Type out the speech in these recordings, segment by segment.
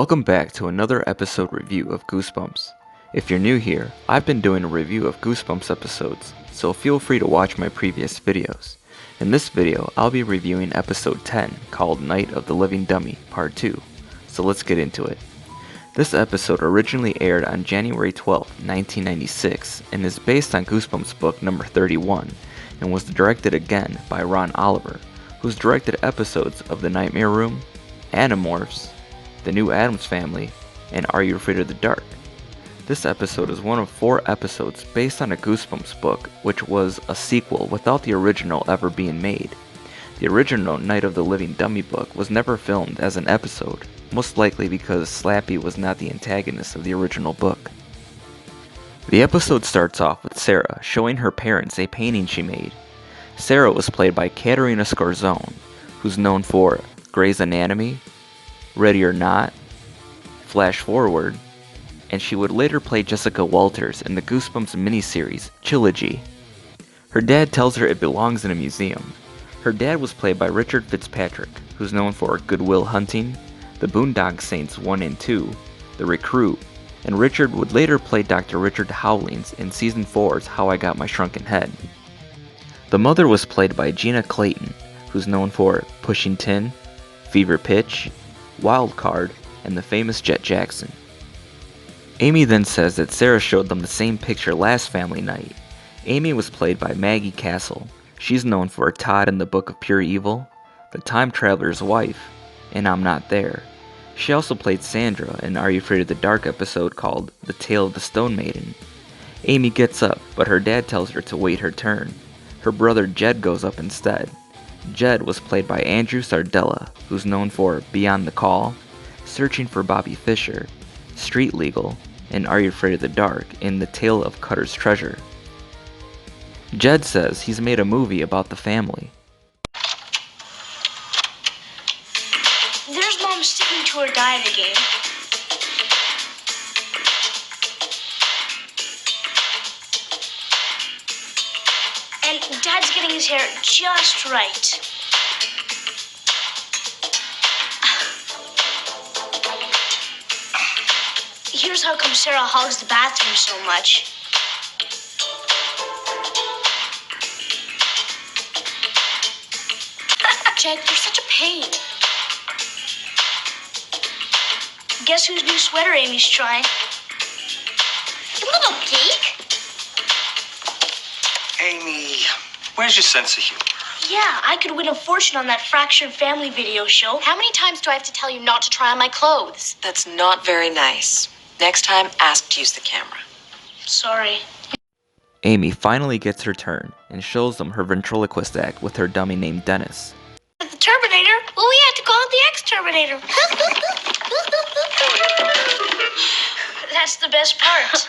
Welcome back to another episode review of Goosebumps. If you're new here, I've been doing a review of Goosebumps episodes, so feel free to watch my previous videos. In this video, I'll be reviewing episode 10 called Night of the Living Dummy Part 2, so let's get into it. This episode originally aired on January 12, 1996, and is based on Goosebumps book number 31, and was directed again by Ron Oliver, who's directed episodes of The Nightmare Room, Animorphs, The New Addams Family, and Are You Afraid of the Dark? This episode is one of 4 episodes based on a Goosebumps book, which was a sequel without the original ever being made. The original Night of the Living Dummy book was never filmed as an episode, most likely because Slappy was not the antagonist of the original book. The episode starts off with Sarah showing her parents a painting she made. Sarah was played by Katerina Scorzone, who's known for Grey's Anatomy, Ready or Not, Flash Forward, and she would later play Jessica Walters in the Goosebumps miniseries, Trilogy. Her dad tells her it belongs in a museum. Her dad was played by Richard Fitzpatrick, who's known for Good Will Hunting, The Boondock Saints 1 and 2, The Recruit, and Richard would later play Dr. Richard Howlings in Season 4's How I Got My Shrunken Head. The mother was played by Gina Clayton, who's known for Pushing Tin, Fever Pitch, Wild Card, and the famous Jet Jackson. Amy then says that Sarah showed them the same picture last family night. Amy was played by Maggie Castle. She's known for Todd in the Book of Pure Evil, The Time Traveler's Wife, and I'm Not There. She also played Sandra in Are You Afraid of the Dark episode called The Tale of the Stone Maiden. Amy gets up, but her dad tells her to wait her turn. Her brother Jed goes up instead. Jed was played by Andrew Sardella, who's known for Beyond the Call, Searching for Bobby Fischer, Street Legal, and Are You Afraid of the Dark in The Tale of Cutter's Treasure. Jed says he's made a movie about the family. There's Mom sticking to her diet again. And Dad's getting his hair just right. Here's how come Sarah hogs the bathroom so much. Jed, you're such a pain. Guess whose new sweater Amy's trying? You little geek. Amy, where's your sense of humor? Yeah, I could win a fortune on that fractured family video show. How many times do I have to tell you not to try on my clothes? That's not very nice. Next time, ask to use the camera. Sorry. Amy finally gets her turn and shows them her ventriloquist act with her dummy named Dennis. The Terminator? Well, we had to call it the X-Terminator. That's the best part.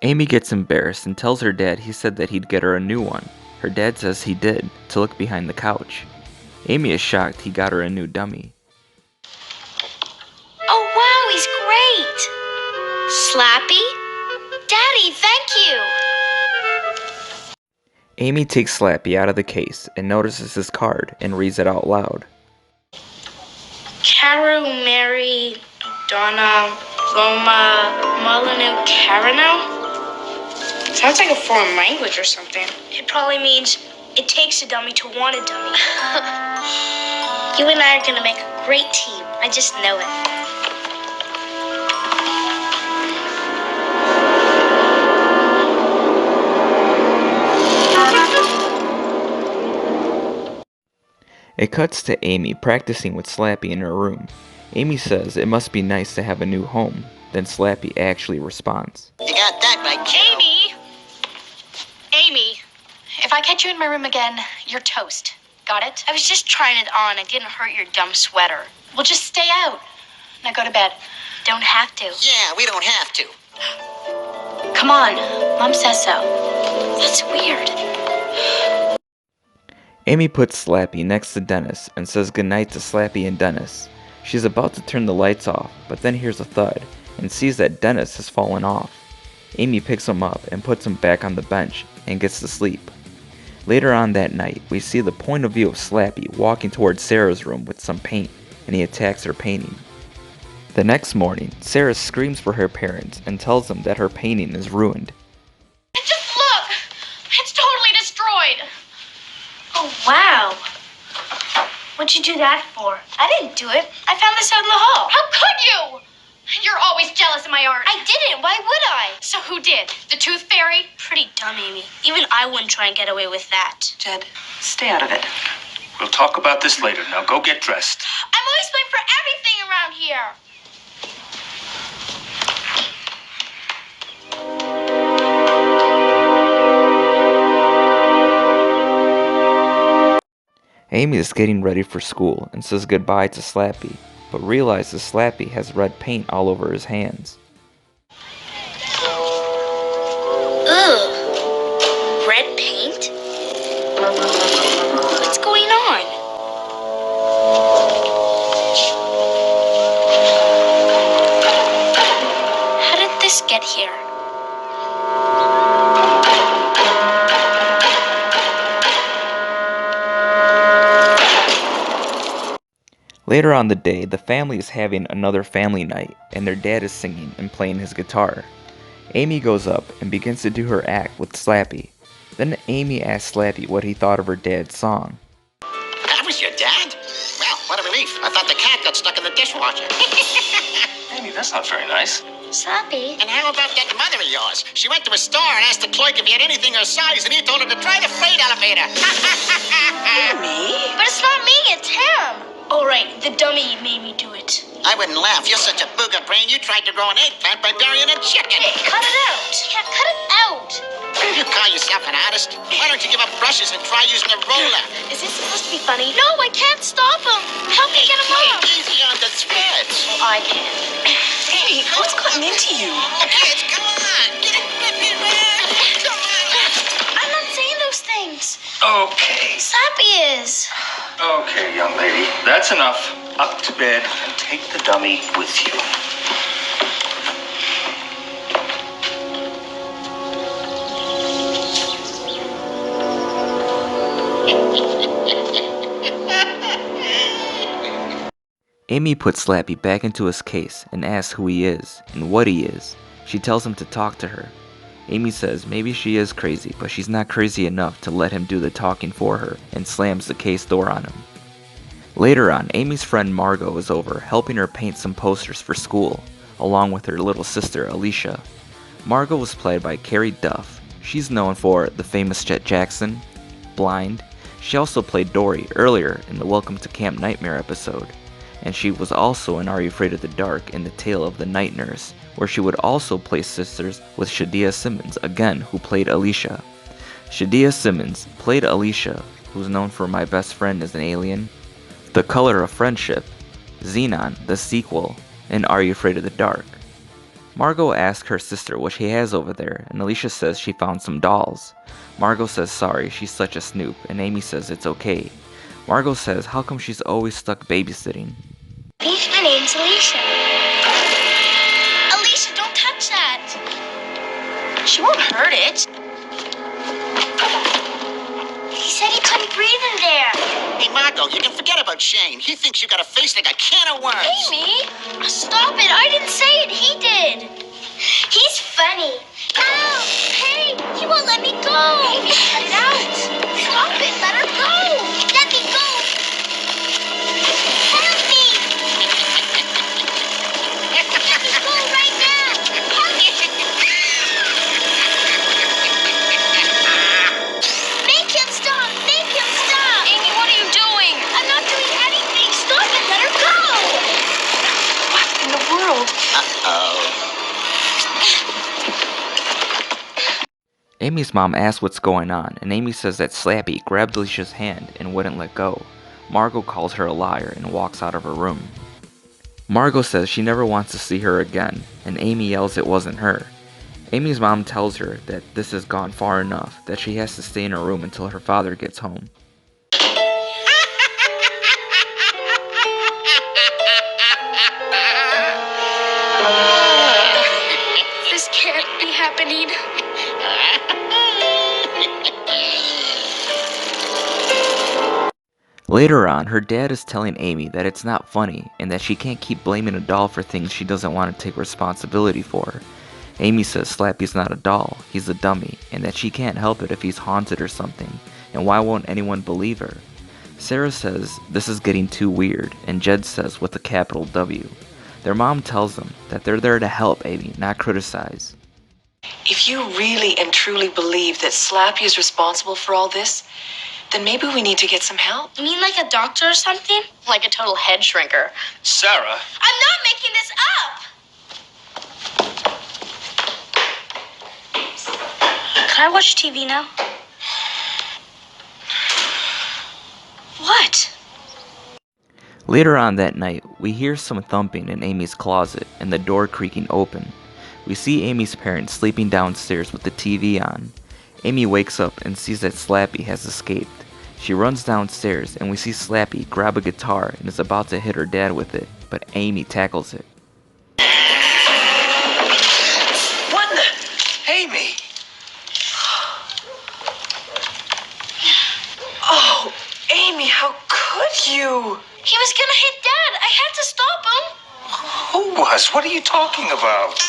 Amy gets embarrassed and tells her dad he said that he'd get her a new one. Her dad says he did, to look behind the couch. Amy is shocked he got her a new dummy. Oh, wow, he's great. Slappy? Daddy, thank you. Amy takes Slappy out of the case and notices his card and reads it out loud. Caru, Mary, Donna, Roma, Molyneux, Carano? Sounds like a foreign language or something. It probably means it takes a dummy to want a dummy. You and I are gonna make a great team. I just know it. It cuts to Amy practicing with Slappy in her room. Amy says it must be nice to have a new home. Then Slappy actually responds. You got that right, kiddo. Amy, if I catch you in my room again, you're toast. Got it? I was just trying it on. It didn't hurt your dumb sweater. Well, just stay out. Now go to bed. Don't have to. Yeah, we don't have to. Come on, Mom says so. That's weird. Amy puts Slappy next to Dennis and says goodnight to Slappy and Dennis. She's about to turn the lights off, but then hears a thud and sees that Dennis has fallen off. Amy picks him up and puts him back on the bench and gets to sleep. Later on that night, we see the point of view of Slappy walking towards Sarah's room with some paint, and he attacks her painting. The next morning, Sarah screams for her parents and tells them that her painting is ruined. Just look! It's totally destroyed! Oh, wow. What'd you do that for? I didn't do it. I found this out in the hall. How could you? You're always jealous of my art. I didn't. Why would I? So who did? The Tooth Fairy? Pretty dumb, Amy. Even I wouldn't try and get away with that. Jed, stay out of it. We'll talk about this later. Now go get dressed. I'm always blamed for everything around here. Amy is getting ready for school and says goodbye to Slappy, but realizes Slappy has red paint all over his hands. Ugh. Red paint? What's going on? How did this get here? Later on the day, the family is having another family night, and their dad is singing and playing his guitar. Amy goes up and begins to do her act with Slappy. Then Amy asks Slappy what he thought of her dad's song. That was your dad? Well, what a relief. I thought the cat got stuck in the dishwasher. Amy, that's not very nice. Slappy? And how about that mother of yours? She went to a store and asked the clerk if he had anything her size, and he told her to try the freight elevator. Me? But it's not me, it's him. Oh, right, the dummy made me do it. I wouldn't laugh. You're such a booger brain. You tried to grow an eggplant by burying a chicken. Hey, cut it out. Yeah, cut it out. You call yourself an artist? Why don't you give up brushes and try using a roller? Is this supposed to be funny? No, I can't stop him. Help me get him off. Easy on the threads. Well, I can. Hey, what's gotten into you? Kids, come on. Get it, come on. I'm not saying those things. Okay. Slappy is. Okay, young lady. That's enough. Up to bed and take the dummy with you. Amy puts Slappy back into his case and asks who he is and what he is. She tells him to talk to her. Amy says maybe she is crazy, but she's not crazy enough to let him do the talking for her and slams the case door on him. Later on, Amy's friend Margot is over helping her paint some posters for school, along with her little sister Alicia. Margot was played by Carrie Duff. She's known for The Famous Jet Jackson, Blind. She also played Dory earlier in the Welcome to Camp Nightmare episode, and she was also in Are You Afraid of the Dark in The Tale of the Night Nurse, where she would also play sisters with Shadia Simmons, again, who played Alicia. Shadia Simmons played Alicia, who's known for My Best Friend as an Alien, The Color of Friendship, Xenon, the sequel, and Are You Afraid of the Dark. Margot asks her sister what she has over there, and Alicia says she found some dolls. Margot says sorry, she's such a snoop, and Amy says it's okay. Margot says how come she's always stuck babysitting. My name's Alicia. Alicia, don't touch that. She won't hurt it. He said he couldn't breathe in there. Hey, Margot, you can forget about Shane. He thinks you got a face like a can of worms. Amy, stop it. I didn't say it. He did. He's funny. Ow! Hey, he won't let me go. Amy, cut it out. Stop it. Let her go. Let me go. Help me. Let me go right now. Help me. Make him stop. Make him stop. Amy, what are you doing? I'm not doing anything. Stop it. Let her go. What in the world? Uh-oh. Amy's mom asks what's going on, and Amy says that Slappy grabbed Alicia's hand and wouldn't let go. Margot calls her a liar and walks out of her room. Margot says she never wants to see her again, and Amy yells it wasn't her. Amy's mom tells her that this has gone far enough, that she has to stay in her room until her father gets home. This can't be happening. Later on, her dad is telling Amy that it's not funny and that she can't keep blaming a doll for things she doesn't want to take responsibility for. Amy says Slappy's not a doll, he's a dummy, and that she can't help it if he's haunted or something, and why won't anyone believe her? Sarah says this is getting too weird, and Jed says with a capital W. Their mom tells them that they're there to help Amy, not criticize. If you really and truly believe that Slappy is responsible for all this, then maybe we need to get some help. You mean like a doctor or something? Like a total head shrinker. Sarah, I'm not making this up! Can I watch TV now? What? Later on that night, we hear some thumping in Amy's closet and the door creaking open. We see Amy's parents sleeping downstairs with the TV on. Amy wakes up and sees that Slappy has escaped. She runs downstairs and we see Slappy grab a guitar and is about to hit her dad with it, but Amy tackles it. what the? Amy! Oh, Amy, how could you? He was gonna hit Dad. I had to stop him. Who was? What are you talking about?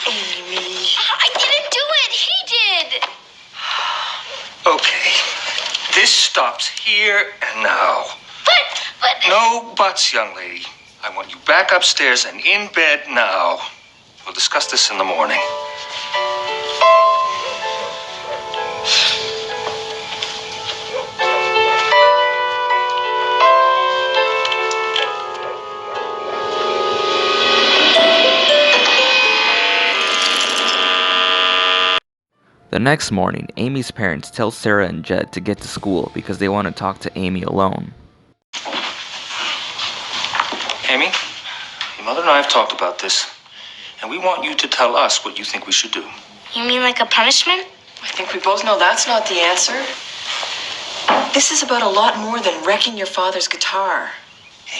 Amy. I didn't do it. He did. Okay. This stops here and now. But... No buts, young lady. I want you back upstairs and in bed now. We'll discuss this in the morning. The next morning, Amy's parents tell Sarah and Jed to get to school because they want to talk to Amy alone. Amy, your mother and I have talked about this, and we want you to tell us what you think we should do. You mean like a punishment? I think we both know that's not the answer. This is about a lot more than wrecking your father's guitar.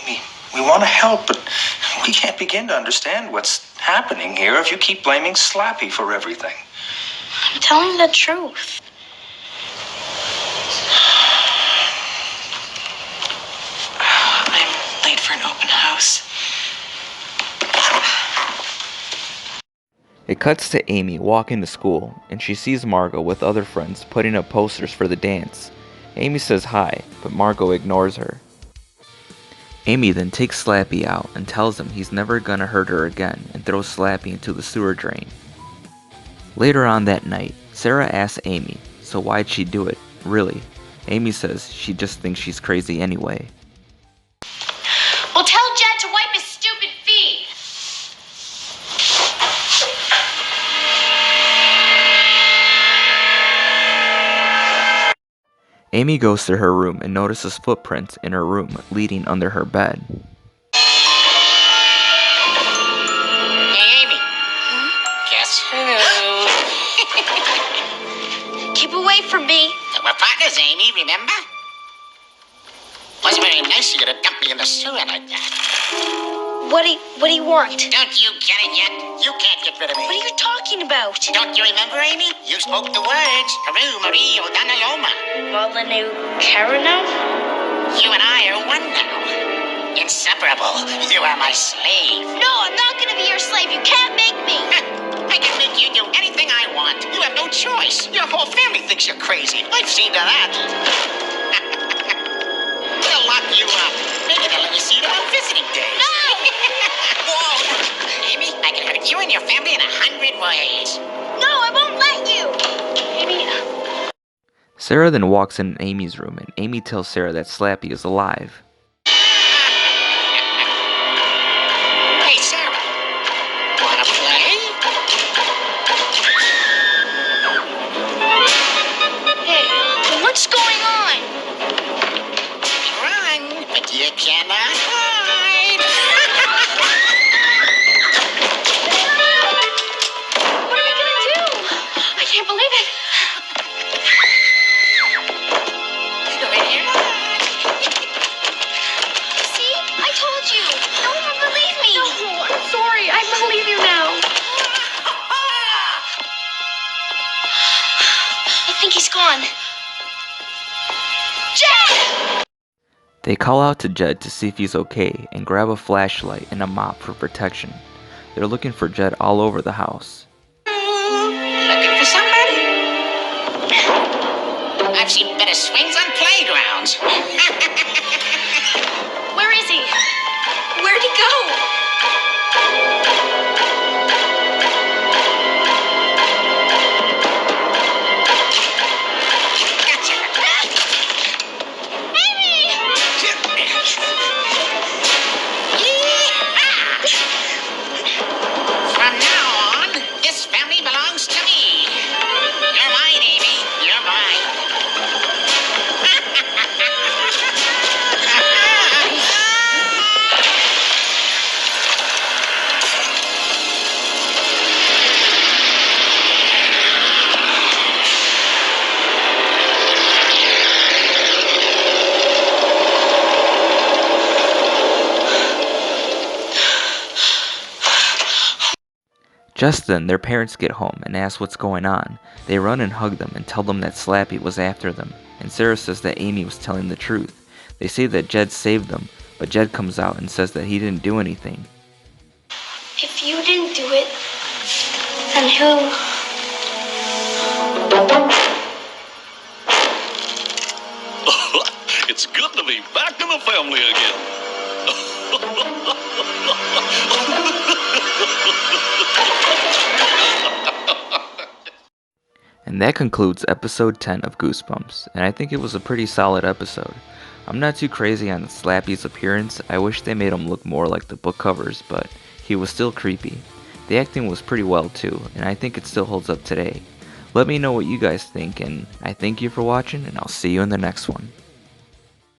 Amy, we want to help, but we can't begin to understand what's happening here if you keep blaming Slappy for everything. I'm telling the truth. I'm late for an open house. It cuts to Amy walking to school, and she sees Margot with other friends putting up posters for the dance. Amy says hi, but Margot ignores her. Amy then takes Slappy out and tells him he's never gonna hurt her again and throws Slappy into the sewer drain. Later on that night, Sarah asks Amy, so why'd she do it, really? Amy says she just thinks she's crazy anyway. Well, tell Jed to wipe his stupid feet. Amy goes to her room and notices footprints in her room leading under her bed. Hey, Amy. Guess who? Keep away from me. We're partners, Amy, remember? Wasn't very nice of you to dump me in the sewer like that. What do you want? Don't you get it yet? You can't get rid of me. What are you talking about? Don't you remember, Amy? You spoke the words. Haru Marie Odana Loma. Molyneux Carano? You and I are one now. Inseparable. You are my slave. No, I'm not gonna be your slave. You can't make me. I can make you do anything I want. You have no choice. Your whole family thinks you're crazy. I've seen to that. They'll lock you up. Maybe they'll let you see them on visiting days. No! Whoa! Amy, I can hurt you and your family in 100 ways. No, I won't let you. Amy. Sarah then walks in Amy's room and Amy tells Sarah that Slappy is alive. Hey, Sarah. Wanna play? Hey, what's going on? Run, but you cannot hide. What are we gonna do? I can't believe it. Go in here. See? I told you. No one would believe me. No, I'm sorry. I believe you now. I think he's gone. Jed! They call out to Jed to see if he's okay and grab a flashlight and a mop for protection. They're looking for Jed all over the house. Looking for somebody? I've seen better swings on playgrounds. Where is he? Where'd he go? Gotcha. Amy! Yee-haw! From now on, this family belongs to me. You're mine, Amy. You're mine. Just then, their parents get home and ask what's going on. They run and hug them and tell them that Slappy was after them, and Sarah says that Amy was telling the truth. They say that Jed saved them, but Jed comes out and says that he didn't do anything. If you didn't do it, then who? It's good to be back in the family again. And that concludes episode 10 of Goosebumps, and I think it was a pretty solid episode. I'm not too crazy on Slappy's appearance. I wish they made him look more like the book covers, but he was still creepy. The acting was pretty well too, and I think it still holds up today. Let me know what you guys think, and I thank you for watching, and I'll see you in the next one.